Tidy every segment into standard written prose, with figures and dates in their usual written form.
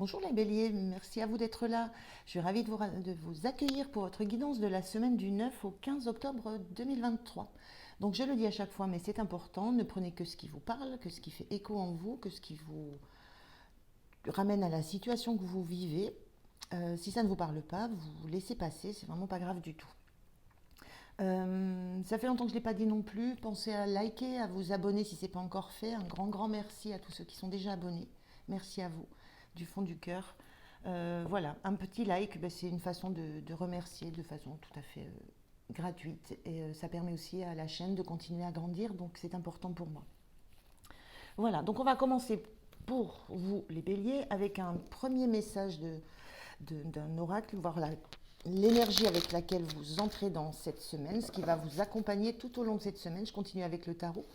Bonjour les béliers, merci à vous d'être là. Je suis ravie de vous accueillir pour votre guidance de la semaine du 9 au 15 octobre 2023. Donc je le dis à chaque fois, mais c'est important, ne prenez que ce qui vous parle, que ce qui fait écho en vous, que ce qui vous ramène à la situation que vous vivez. Si ça ne vous parle pas, vous laissez passer, c'est vraiment pas grave du tout. Ça fait longtemps que je ne l'ai pas dit non plus. Pensez à liker, à vous abonner si ce n'est pas encore fait. Un grand, grand merci à tous ceux qui sont déjà abonnés. Merci à vous, du fond du cœur. Voilà, un petit like, c'est une façon de remercier de façon tout à fait gratuite. Et ça permet aussi à la chaîne de continuer à grandir, donc c'est important pour moi. Voilà, donc on va commencer pour vous les béliers avec un premier message d'un oracle, voir l'énergie avec laquelle vous entrez dans cette semaine, ce qui va vous accompagner tout au long de cette semaine. Je continue avec le tarot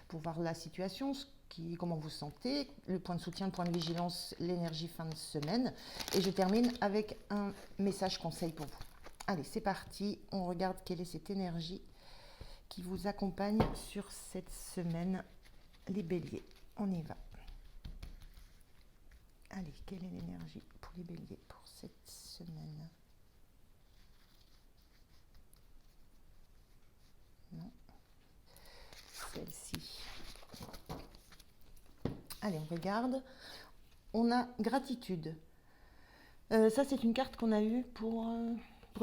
pour voir la situation, comment vous sentez, le point de soutien, le point de vigilance, l'énergie fin de semaine. Et je termine avec un message conseil pour vous. Allez, c'est parti, on regarde quelle est cette énergie qui vous accompagne sur cette semaine, les béliers. On y va. Allez, quelle est l'énergie pour les béliers pour cette semaine? Non, celle-ci. Allez, on regarde. On a gratitude. Ça, c'est une carte qu'on a eue pour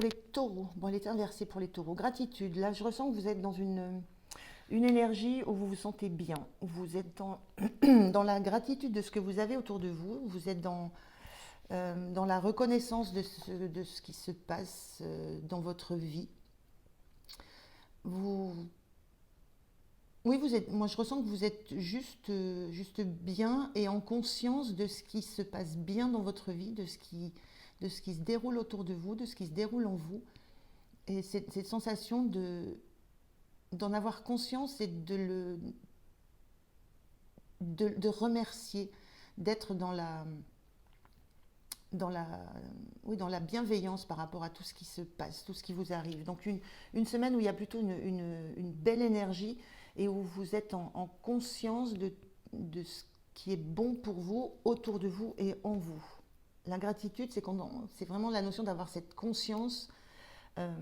les taureaux. Bon, elle est inversée pour les taureaux. Gratitude. Là, je ressens que vous êtes dans une énergie où vous vous sentez bien. Vous êtes dans la gratitude de ce que vous avez autour de vous. Vous êtes dans la reconnaissance de ce qui se passe dans votre vie. Vous, oui, moi je ressens que vous êtes juste bien et en conscience de ce qui se passe bien dans votre vie, de ce qui se déroule autour de vous, de ce qui se déroule en vous. Et cette sensation d'en avoir conscience et de remercier, d'être dans oui, dans la bienveillance par rapport à tout ce qui se passe, tout ce qui vous arrive. Donc une semaine où il y a plutôt une belle énergie et où vous êtes en conscience de ce qui est bon pour vous, autour de vous et en vous. La gratitude, c'est vraiment la notion d'avoir cette conscience euh,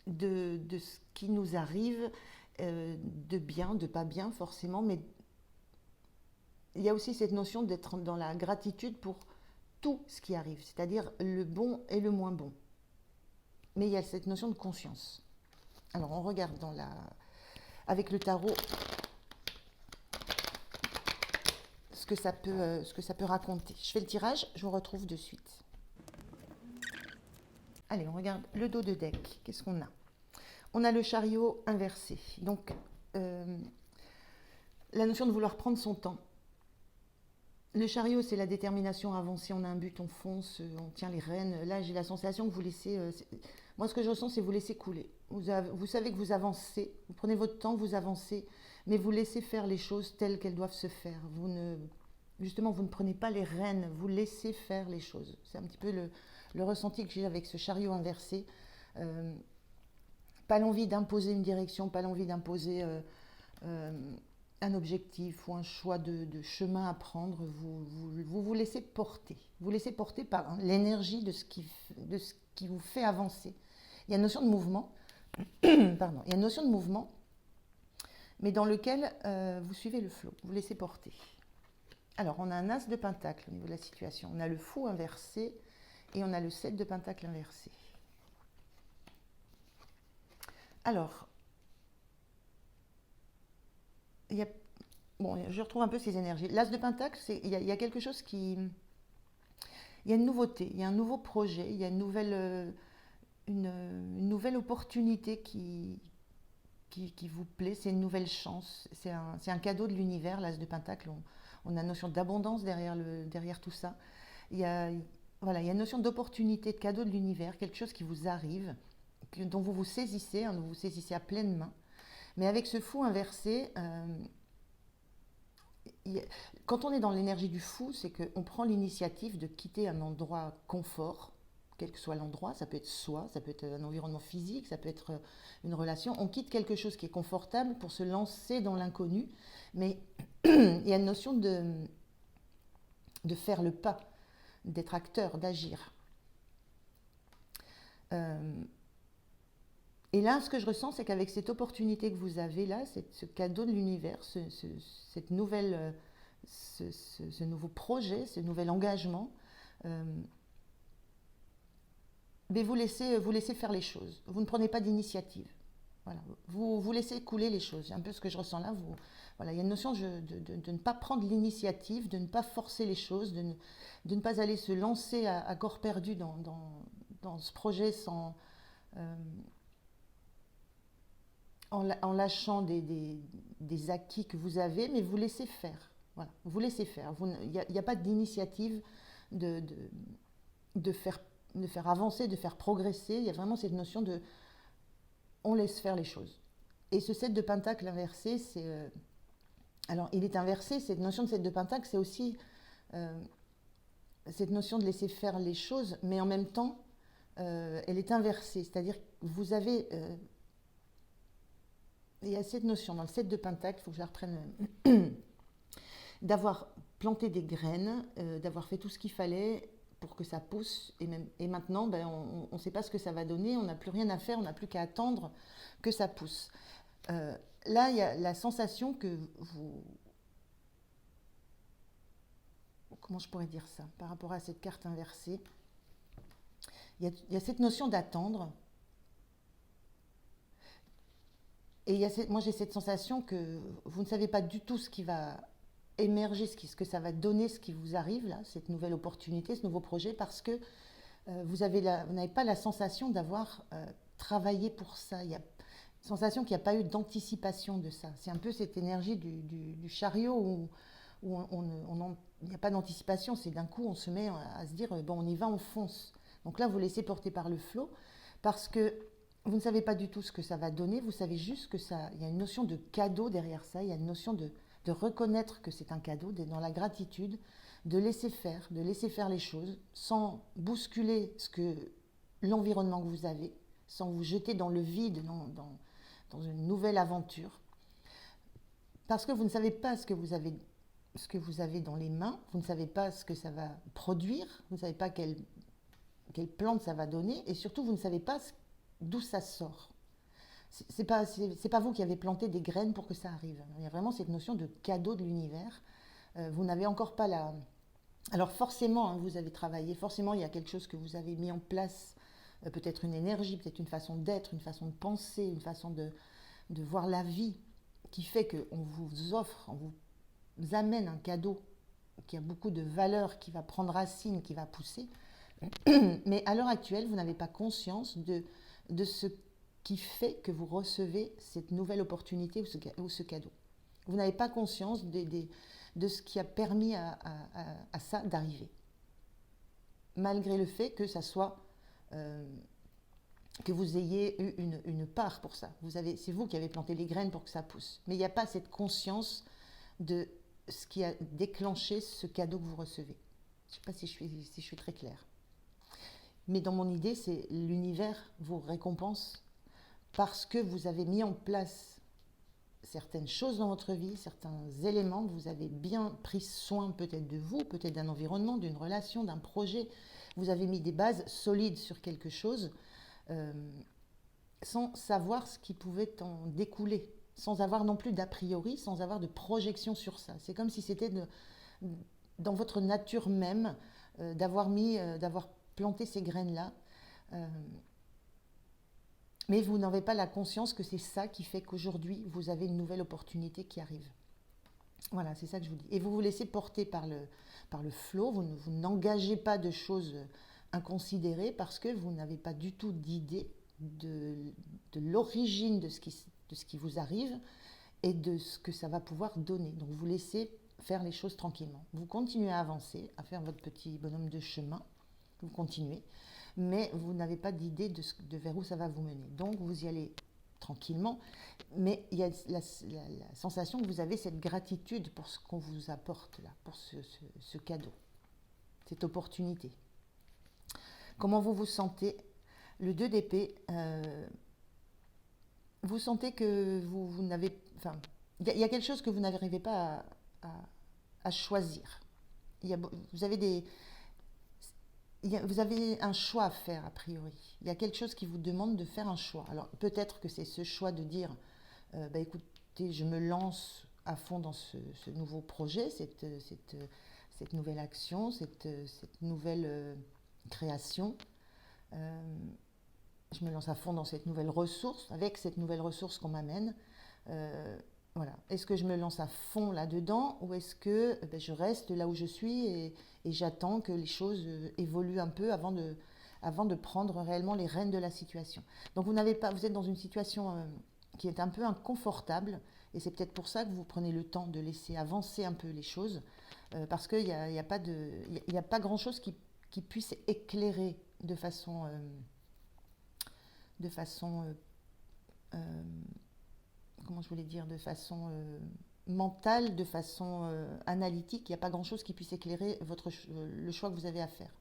de ce qui nous arrive, de bien, de pas bien forcément, mais il y a aussi cette notion d'être dans la gratitude pour tout ce qui arrive, c'est-à-dire le bon et le moins bon. Mais il y a cette notion de conscience. Alors on regarde avec le tarot ce que ça peut raconter. Je fais le tirage, je vous retrouve de suite. Allez, on regarde le dos de deck. Qu'est-ce qu'on a? On a le chariot inversé. Donc, la notion de vouloir prendre son temps. Le chariot, c'est la détermination à avancer. On a un but, on fonce, on tient les rênes. Là, j'ai la sensation que vous laissez... moi, ce que je ressens, c'est vous laissez couler. Vous savez que vous avancez, vous prenez votre temps, vous avancez, mais vous laissez faire les choses telles qu'elles doivent se faire. Justement, vous ne prenez pas les rênes, vous laissez faire les choses. C'est un petit peu le ressenti que j'ai avec ce chariot inversé. Pas l'envie d'imposer une direction, pas l'envie d'imposer un objectif ou un choix de chemin à prendre. Vous laissez porter. Vous laissez porter par l'énergie de ce qui vous fait avancer. Il y a une notion de mouvement, pardon, il y a une notion de mouvement, mais dans lequel vous suivez le flot, vous laissez porter. Alors, on a un as de pentacle au niveau de la situation. On a le fou inversé et on a le 7 de pentacle inversé. Alors, je retrouve un peu ces énergies. L'as de pentacle, il y a quelque chose il y a une nouveauté, il y a un nouveau projet, il y a une nouvelle opportunité qui vous plaît, c'est une nouvelle chance, c'est un cadeau de l'univers, l'as de pentacle. On a une notion d'abondance derrière tout ça. Voilà, il y a une notion d'opportunité, de cadeau de l'univers, quelque chose qui vous arrive, dont vous vous saisissez, hein, vous vous saisissez à pleine main. Mais avec ce fou inversé, quand on est dans l'énergie du fou, c'est qu'on prend l'initiative de quitter un endroit confort, quel que soit l'endroit, ça peut être soi, ça peut être un environnement physique, ça peut être une relation. On quitte quelque chose qui est confortable pour se lancer dans l'inconnu, mais il y a une notion de faire le pas, d'être acteur, d'agir. Et là, ce que je ressens, c'est qu'avec cette opportunité que vous avez là, ce cadeau de l'univers, cette nouvelle, ce nouveau projet, ce nouvel engagement, mais vous laissez faire les choses. Vous ne prenez pas d'initiative. Voilà. Vous laissez couler les choses. C'est un peu ce que je ressens là. Voilà. Il y a une notion de ne pas prendre l'initiative, de ne pas forcer les choses, de ne pas aller se lancer à corps perdu dans ce projet en lâchant des acquis que vous avez, mais vous laissez faire. Voilà. Vous laissez faire. Il n'y a pas d'initiative de faire avancer, de faire progresser. Il y a vraiment cette notion de on laisse faire les choses. Et ce 7 de Pentacle inversé, c'est... alors, il est inversé, cette notion de 7 de Pentacle, c'est aussi cette notion de laisser faire les choses, mais en même temps, elle est inversée. C'est-à-dire que vous avez... il y a cette notion dans le 7 de Pentacle, il faut que je la reprenne, d'avoir planté des graines, d'avoir fait tout ce qu'il fallait pour que ça pousse. Et maintenant, on ne sait pas ce que ça va donner, on n'a plus rien à faire, on n'a plus qu'à attendre que ça pousse. Là, il y a la sensation que vous... Comment je pourrais dire ça par rapport à cette carte inversée? Il y a cette notion d'attendre. Et moi, j'ai cette sensation que vous ne savez pas du tout ce qui va émerger, ce que ça va donner, ce qui vous arrive, là, cette nouvelle opportunité, ce nouveau projet, parce que vous n'avez pas la sensation d'avoir travaillé pour ça. Il y a une sensation qu'il n'y a pas eu d'anticipation de ça. C'est un peu cette énergie du chariot où il n'y a pas d'anticipation, c'est d'un coup on se met à se dire bon, on y va, on fonce. Donc là, vous laissez porter par le flot, parce que vous ne savez pas du tout ce que ça va donner, vous savez juste que il y a une notion de cadeau derrière ça, il y a une notion de reconnaître que c'est un cadeau, d'être dans la gratitude, de laisser faire les choses, sans bousculer l'environnement que vous avez, sans vous jeter dans le vide, dans une nouvelle aventure. Parce que vous ne savez pas ce que vous avez dans les mains, vous ne savez pas ce que ça va produire, vous ne savez pas quelle plante ça va donner, et surtout vous ne savez pas d'où ça sort. C'est pas vous qui avez planté des graines pour que ça arrive. Il y a vraiment cette notion de cadeau de l'univers. Vous n'avez encore pas la... Alors forcément, hein, vous avez travaillé, forcément il y a quelque chose que vous avez mis en place, peut-être une énergie, peut-être une façon d'être, une façon de penser, une façon de voir la vie, qui fait qu'on vous offre, on vous amène un cadeau qui a beaucoup de valeur, qui va prendre racine, qui va pousser. Mais à l'heure actuelle, vous n'avez pas conscience de ce qui fait que vous recevez cette nouvelle opportunité ou ce cadeau. Vous n'avez pas conscience de ce qui a permis à ça d'arriver. Malgré le fait que ça soit... que vous ayez eu une part pour ça. C'est vous qui avez planté les graines pour que ça pousse. Mais il n'y a pas cette conscience de ce qui a déclenché ce cadeau que vous recevez. Je ne sais pas si je suis très claire. Mais dans mon idée, c'est l'univers vous récompense parce que vous avez mis en place certaines choses dans votre vie, certains éléments, que vous avez bien pris soin peut-être de vous, peut-être d'un environnement, d'une relation, d'un projet. Vous avez mis des bases solides sur quelque chose sans savoir ce qui pouvait en découler, sans avoir non plus d'a priori, sans avoir de projection sur ça. C'est comme si c'était dans votre nature même d'avoir planté ces graines-là. Mais vous n'avez pas la conscience que c'est ça qui fait qu'aujourd'hui, vous avez une nouvelle opportunité qui arrive. Voilà, c'est ça que je vous dis. Et vous vous laissez porter par le flot, vous n'engagez pas de choses inconsidérées parce que vous n'avez pas du tout d'idée de l'origine de ce qui vous arrive et de ce que ça va pouvoir donner. Donc vous laissez faire les choses tranquillement. Vous continuez à avancer, à faire votre petit bonhomme de chemin, vous continuez, mais vous n'avez pas d'idée de vers où ça va vous mener. Donc vous y allez tranquillement, mais il y a la sensation que vous avez cette gratitude pour ce qu'on vous apporte là, pour ce cadeau, cette opportunité. Comment vous vous sentez? Le 2 d'épée, vous sentez que vous n'avez... Enfin, il y a quelque chose que vous n'arrivez pas à choisir. vous avez vous avez un choix à faire a priori. Il y a quelque chose qui vous demande de faire un choix. Alors peut-être que c'est ce choix de dire, bah, écoutez, je me lance à fond dans ce nouveau projet, cette nouvelle action, cette nouvelle création. Euh, je me lance à fond dans cette nouvelle ressource, avec cette nouvelle ressource qu'on m'amène. Euh, voilà. Est-ce que je me lance à fond là-dedans ou est-ce que ben, je reste là où je suis et j'attends que les choses évoluent un peu avant de prendre réellement les rênes de la situation. Donc vous êtes dans une situation qui est un peu inconfortable et c'est peut-être pour ça que vous prenez le temps de laisser avancer un peu les choses parce qu'il n'y a pas a pas grand-chose qui puisse éclairer de façon euh, comment je voulais dire, de façon mentale, de façon analytique, il n'y a pas grand-chose qui puisse éclairer le choix que vous avez à faire.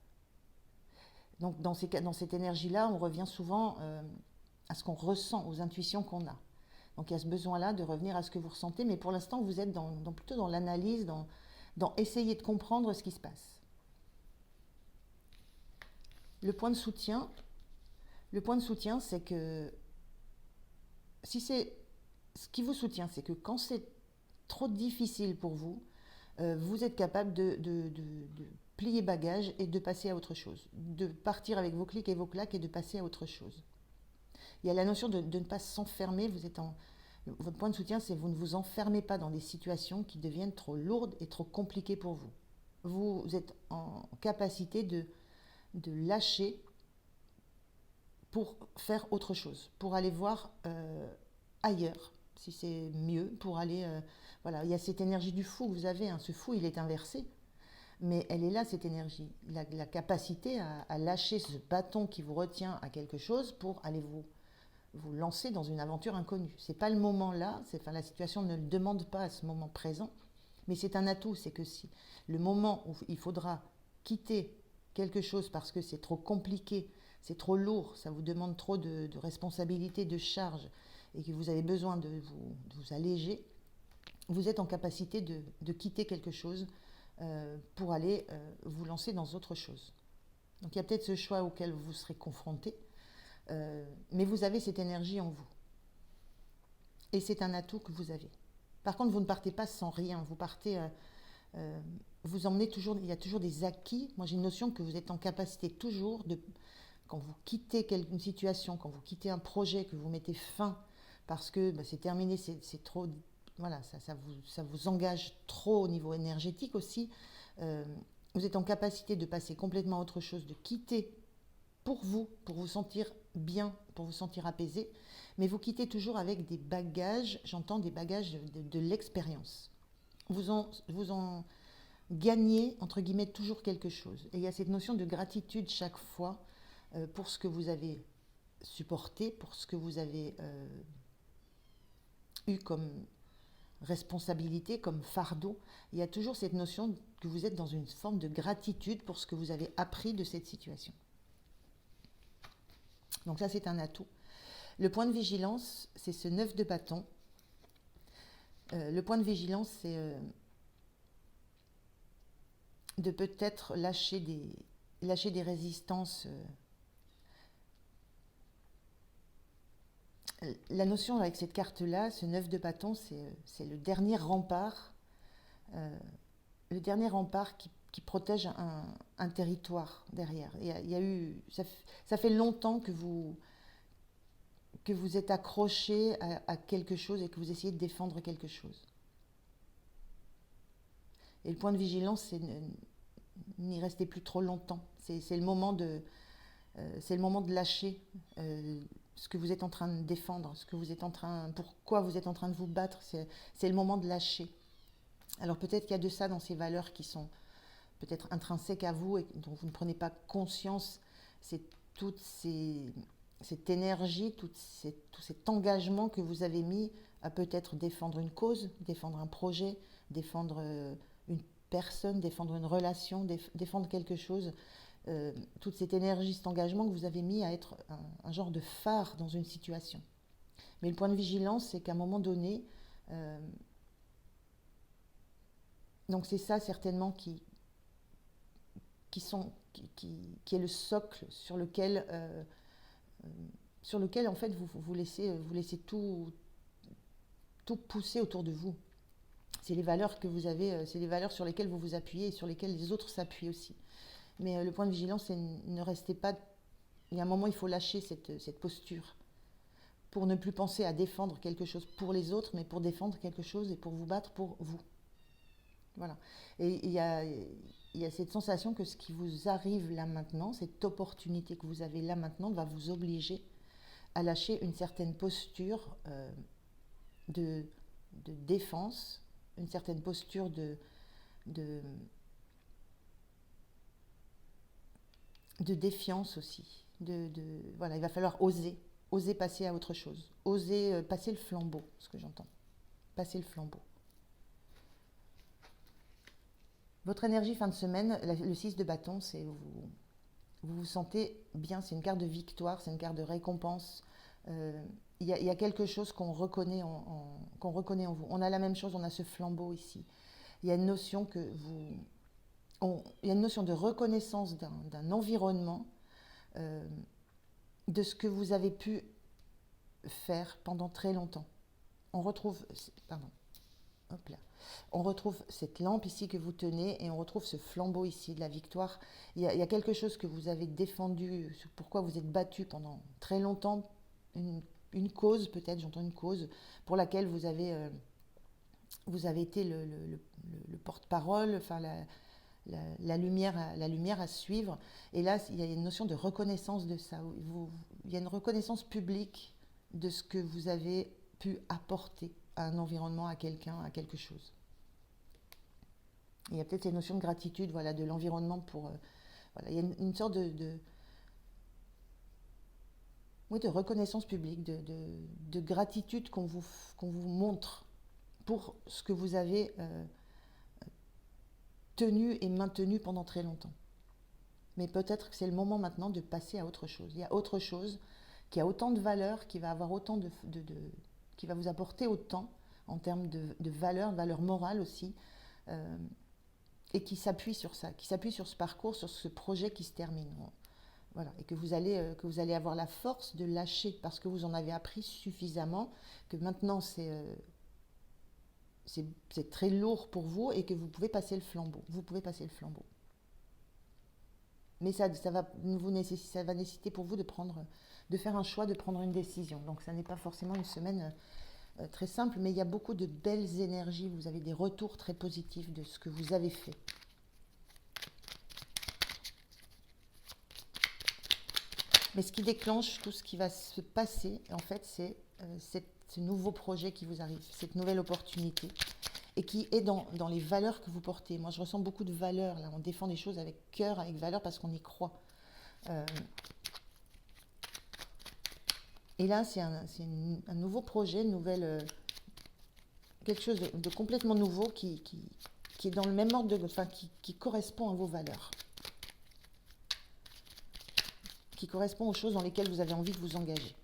Donc dans cette énergie-là, on revient souvent à ce qu'on ressent, aux intuitions qu'on a. Donc il y a ce besoin-là de revenir à ce que vous ressentez, mais pour l'instant, vous êtes plutôt dans l'analyse, dans essayer de comprendre ce qui se passe. Le point de soutien, c'est que si c'est ce qui vous soutient, c'est que quand c'est trop difficile pour vous, vous êtes capable de plier bagage et de passer à autre chose, de partir avec vos clics et vos claques et de passer à autre chose. Il y a la notion de ne pas s'enfermer. Votre point de soutien, c'est que vous ne vous enfermez pas dans des situations qui deviennent trop lourdes et trop compliquées pour vous. Vous êtes en capacité de lâcher pour faire autre chose, pour aller voir ailleurs, si c'est mieux, pour aller... voilà, il y a cette énergie du fou que vous avez, hein. Ce fou, il est inversé, mais elle est là, cette énergie. La capacité à lâcher ce bâton qui vous retient à quelque chose pour aller vous lancer dans une aventure inconnue. C'est pas le moment là, la situation ne le demande pas à ce moment présent, mais c'est un atout, c'est que si le moment où il faudra quitter quelque chose parce que c'est trop compliqué, c'est trop lourd, ça vous demande trop de responsabilités, de charges, et que vous avez besoin de vous alléger, vous êtes en capacité de quitter quelque chose pour aller vous lancer dans autre chose. Donc il y a peut-être ce choix auquel vous serez confronté, mais vous avez cette énergie en vous. Et c'est un atout que vous avez. Par contre, vous ne partez pas sans rien, vous partez... vous emmenez toujours, il y a toujours des acquis. Moi, j'ai une notion que vous êtes en capacité toujours quand vous quittez une situation, quand vous quittez un projet, que vous mettez fin parce que bah, c'est terminé, c'est trop, voilà, ça vous engage trop au niveau énergétique aussi. Vous êtes en capacité de passer complètement à autre chose, de quitter pour vous sentir bien, pour vous sentir apaisé, mais vous quittez toujours avec des bagages, j'entends des bagages de l'expérience. Vous en gagnez, entre guillemets, toujours quelque chose. Et il y a cette notion de gratitude chaque fois pour ce que vous avez supporté, pour ce que vous avez eu comme responsabilité, comme fardeau. Il y a toujours cette notion que vous êtes dans une forme de gratitude pour ce que vous avez appris de cette situation. Donc ça, c'est un atout. Le point de vigilance, c'est ce 9 de bâton. Le point de vigilance, c'est de peut-être lâcher des résistances. La notion avec cette carte-là, ce 9 de bâton, c'est le dernier rempart. Le dernier rempart qui protège un territoire derrière. Il y a eu, ça fait longtemps que vous êtes accroché à quelque chose et que vous essayez de défendre quelque chose. Et le point de vigilance, c'est n'y restez plus trop longtemps. C'est le moment de lâcher ce que vous êtes en train de défendre, pourquoi vous êtes en train de vous battre. C'est le moment de lâcher. Alors peut-être qu'il y a de ça dans ces valeurs qui sont peut-être intrinsèques à vous et dont vous ne prenez pas conscience. C'est cette énergie, tout cet engagement que vous avez mis à peut-être défendre une cause, défendre un projet, défendre une personne, défendre une relation, défendre quelque chose. Toute cette énergie, cet engagement que vous avez mis à être un genre de phare dans une situation. Mais le point de vigilance, c'est qu'à un moment donné, donc c'est ça certainement qui est le socle sur lequel en fait vous laissez tout pousser autour de vous. C'est les valeurs que vous avez, c'est les valeurs sur lesquelles vous vous appuyez et sur lesquelles les autres s'appuient aussi. Mais le point de vigilance, c'est ne restez pas. Il y a un moment, il faut lâcher cette posture pour ne plus penser à défendre quelque chose pour les autres, mais pour défendre quelque chose et pour vous battre pour vous. Voilà. Et il y a cette sensation que ce qui vous arrive là maintenant, cette opportunité que vous avez là maintenant, va vous obliger à lâcher une certaine posture de défense, une certaine posture de défiance aussi. Voilà, il va falloir oser passer à autre chose, oser passer le flambeau, ce que j'entends, passer le flambeau. Votre énergie fin de semaine, le 6 de bâton, c'est vous sentez bien, c'est une carte de victoire, c'est une carte de récompense. Il y a quelque chose qu'on reconnaît en vous. On a la même chose, on a ce flambeau ici. Il y a une notion il y a une notion de reconnaissance d'un environnement, de ce que vous avez pu faire pendant très longtemps. On retrouve cette lampe ici que vous tenez et on retrouve ce flambeau ici de la victoire. Il y a quelque chose que vous avez défendu, sur pourquoi vous êtes battu pendant très longtemps, une cause peut-être, j'entends une cause pour laquelle vous avez été le porte-parole, enfin la lumière à suivre. Et là, il y a une notion de reconnaissance de ça. Il y a une reconnaissance publique de ce que vous avez pu apporter à un environnement, à quelqu'un, à quelque chose. Il y a peut-être cette notion de gratitude, voilà, de l'environnement pour... voilà, il y a une sorte de reconnaissance publique, de gratitude qu'on vous montre pour ce que vous avez tenu et maintenu pendant très longtemps. Mais peut-être que c'est le moment maintenant de passer à autre chose. Il y a autre chose qui a autant de valeur, qui va avoir autant qui va vous apporter autant en termes de valeur morale aussi, et qui s'appuie sur ça, qui s'appuie sur ce parcours, sur ce projet qui se termine. Voilà, et que vous allez avoir la force de lâcher parce que vous en avez appris suffisamment, que maintenant c'est très lourd pour vous et que vous pouvez passer le flambeau. Vous pouvez passer le flambeau. Mais ça va nécessiter pour vous de faire un choix, de prendre une décision. Donc ça n'est pas forcément une semaine très simple, mais il y a beaucoup de belles énergies. Vous avez des retours très positifs de ce que vous avez fait. Mais ce qui déclenche tout ce qui va se passer, en fait, c'est ce nouveau projet qui vous arrive, cette nouvelle opportunité, et qui est dans les valeurs que vous portez. Moi, je ressens beaucoup de valeurs, là. On défend des choses avec cœur, avec valeur, parce qu'on y croit. Et là, c'est un nouveau projet, quelque chose de complètement nouveau qui est dans le même ordre, qui correspond à vos valeurs, qui correspond aux choses dans lesquelles vous avez envie de vous engager.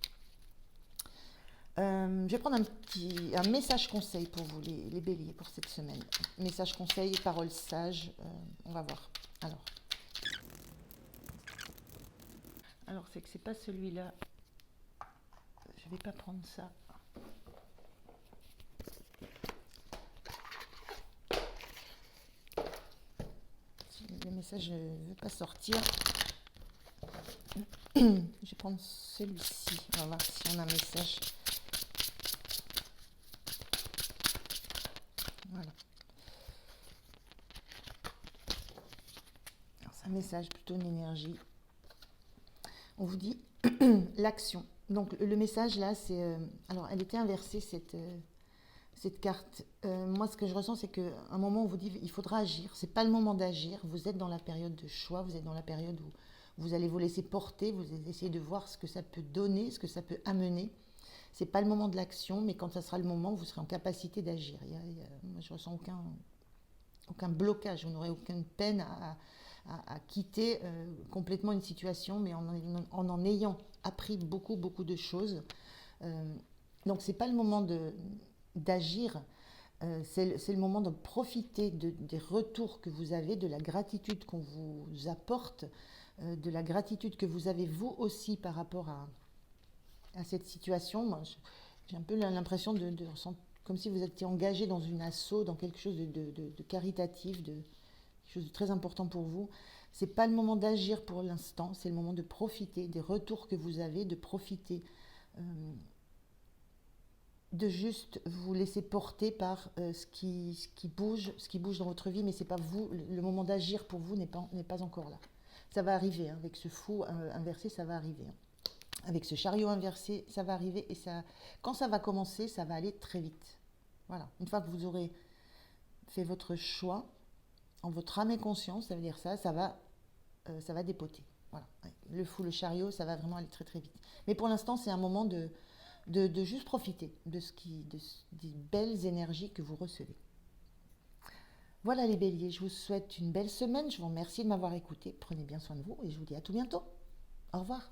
Je vais prendre un message conseil pour vous, les béliers, pour cette semaine. Message conseil, paroles sages, on va voir. Alors c'est que c'est pas celui-là. Je vais pas prendre ça. Le message ne veut pas sortir. Je vais prendre celui-ci. On va voir si on a un message. Voilà. Alors, c'est un message, plutôt une énergie. On vous dit l'action. Donc le message là, c'est... alors elle était inversée cette carte. Moi ce que je ressens, c'est qu'à un moment on vous dit il faudra agir. C'est pas le moment d'agir. Vous êtes dans la période de choix, vous êtes dans la période où vous allez vous laisser porter, vous essayez de voir ce que ça peut donner, ce que ça peut amener. C'est pas le moment de l'action, mais quand ça sera le moment, vous serez en capacité d'agir. Moi je ressens aucun blocage, vous n'aurez aucune peine à quitter complètement une situation, mais en ayant appris beaucoup de choses. Donc c'est pas le moment d'agir, C'est le moment de profiter des retours que vous avez, de la gratitude qu'on vous apporte, de la gratitude que vous avez vous aussi par rapport à cette situation. Moi, j'ai un peu l'impression comme si vous étiez engagé dans une asso, dans quelque chose de caritatif, de quelque chose de très important pour vous. C'est pas le moment d'agir pour l'instant, c'est le moment de profiter des retours que vous avez, de profiter, de juste vous laisser porter par ce qui bouge dans votre vie, mais c'est pas vous. Le moment d'agir pour vous n'est pas encore là. Ça va arriver, hein, avec ce fou inversé, ça va arriver, hein. Avec ce chariot inversé, ça va arriver et quand ça va commencer, ça va aller très vite. Voilà. Une fois que vous aurez fait votre choix, en votre âme et conscience, ça veut dire ça va dépoter. Voilà. Le fou, le chariot, ça va vraiment aller très très vite. Mais pour l'instant, c'est un moment de juste profiter des belles énergies que vous recevez. Voilà les béliers, je vous souhaite une belle semaine. Je vous remercie de m'avoir écouté. Prenez bien soin de vous et je vous dis à tout bientôt. Au revoir.